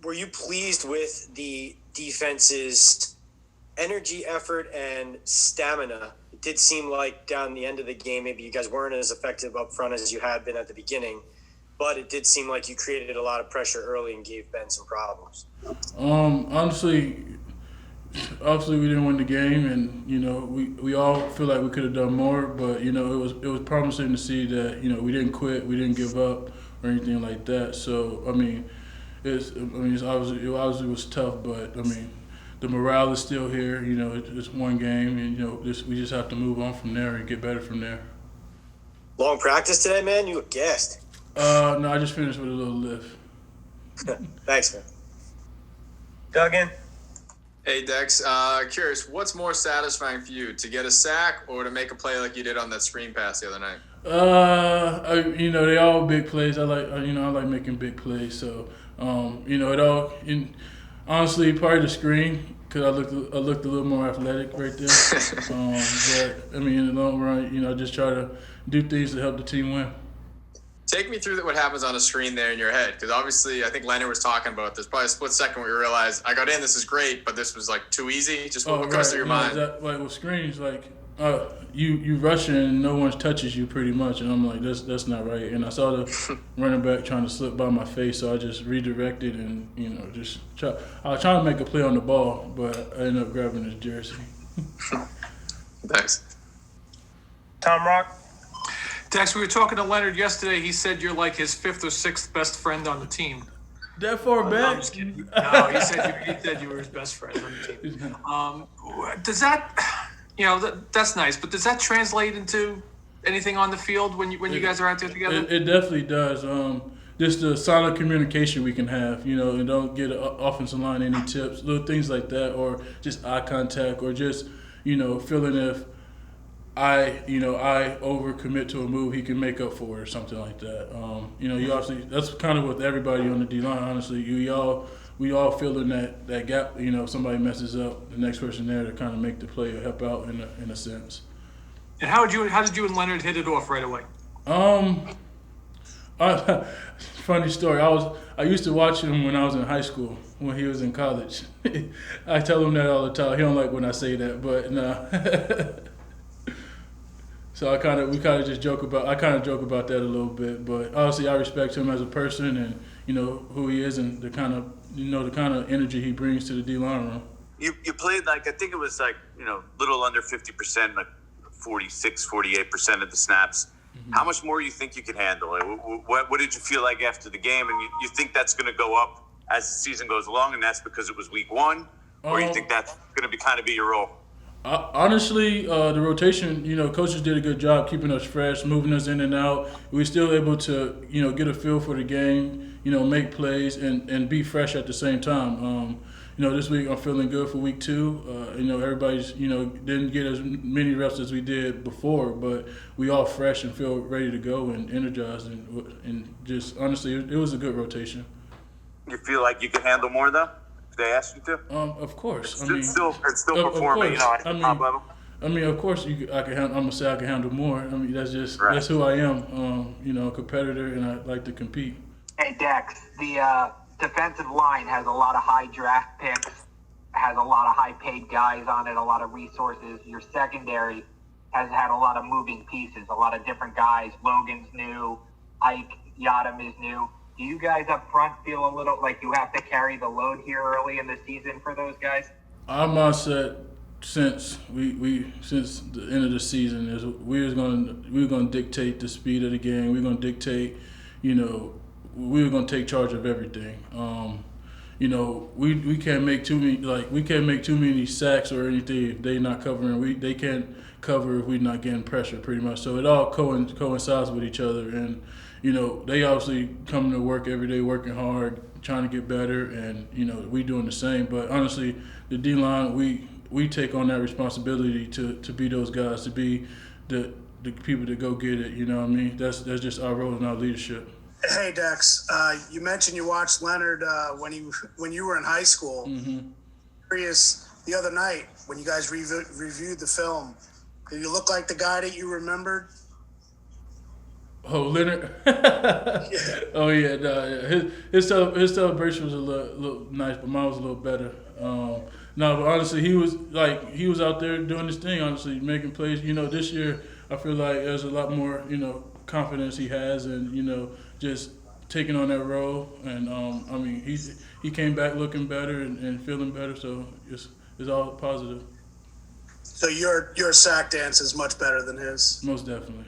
were you pleased with the defense's energy, effort, and stamina? It did seem like down the end of the game, maybe you guys weren't as effective up front as you had been at the beginning, but it did seem like you created a lot of pressure early and gave Ben some problems. Honestly, obviously we didn't win the game, and we all feel like we could have done more. But it was promising to see that we didn't quit, we didn't give up or anything like that. So it obviously was tough, but the morale is still here. It's one game, and we just have to move on from there and get better from there. Long practice today, man? You look gassed. No, I just finished with a little lift. Thanks, man. Duggan? Hey, Dex. Curious, what's more satisfying for you, to get a sack or to make a play like you did on that screen pass the other night? They all big plays. I like making big plays. So, it all. Honestly, probably the screen, because I looked a little more athletic right there. But in the long run, I just try to do things to help the team win. Take me through what happens on a screen there in your head, because obviously I think Leonard was talking about this. Probably a split second where you realize, I got in, this is great, but this was like too easy. Just what goes through your mind? Like with screens, you rush in and no one touches you pretty much, and I'm like, that's not right. And I saw the running back trying to slip by my face, so I just redirected and I was trying to make a play on the ball, but I ended up grabbing his jersey. Thanks. Tom Rock? Dex, we were talking to Leonard yesterday. He said you're like his fifth or sixth best friend on the team. That far back? No, I'm just kidding. No, he said you were his best friend on the team. Does that, that's nice, but does that translate into anything on the field when you guys are out there together? It definitely does. Just the solid communication we can have, and don't get an offensive line any tips, little things like that, or just eye contact, or just, feeling if I overcommit to a move, he can make up for it or something like that. You obviously, that's kind of with everybody on the D line. Honestly, we all feel in that gap. If somebody messes up, the next person there to kind of make the play or help out in a sense. And how did you and Leonard hit it off right away? Funny story. I used to watch him when I was in high school, when he was in college. I tell him that all the time. He don't like when I say that, but no. So I kind of joke about that a little bit, but obviously I respect him as a person and who he is and the kind of energy he brings to the D line room. You played I think it was little under 50%, like 46-48% of the snaps. Mm-hmm. How much more do you think you can handle? What did you feel like after the game? And you think that's going to go up as the season goes along, and that's because it was week one, or you think that's going to be your role? Honestly, the rotation, coaches did a good job keeping us fresh, moving us in and out. We were still able to, get a feel for the game, make plays and be fresh at the same time. This week I'm feeling good for week 2. Everybody's, didn't get as many reps as we did before, but we all fresh and feel ready to go and energized and just honestly, it was a good rotation. You feel like you can handle more though? They asked you to? Of course. It's still performing, at the top level. Of course, I'm gonna say I can handle more. That's who I am. A competitor, and I like to compete. Hey Dex, the defensive line has a lot of high draft picks, has a lot of high paid guys on it, a lot of resources. Your secondary has had a lot of moving pieces, a lot of different guys. Logan's new, Ike Yadam is new. Do you guys up front feel a little like you have to carry the load here early in the season for those guys? Our mindset since since the end of the season is we're gonna dictate the speed of the game. We're gonna dictate, we're gonna take charge of everything. We can't make too many sacks or anything if they're not covering. They can't cover if we're not getting pressure pretty much. So it all coincides with each other and. They obviously come to work every day, working hard, trying to get better, and we doing the same. But honestly, the D line, we take on that responsibility to be those guys, to be the people that go get it. That's just our role and our leadership. Hey Dex, you mentioned you watched Leonard when you were in high school. Mm-hmm. Curious, the other night when you guys reviewed the film, did you look like the guy that you remembered? Oh, Leonard. Oh yeah, no, yeah. His celebration was a little nice, but mine was a little better. No, but honestly, he was out there doing his thing. Honestly, making plays. This year I feel like there's a lot more confidence he has, and just taking on that role. And I mean, he came back looking better and feeling better. So it's all positive. So your sack dance is much better than his. Most definitely.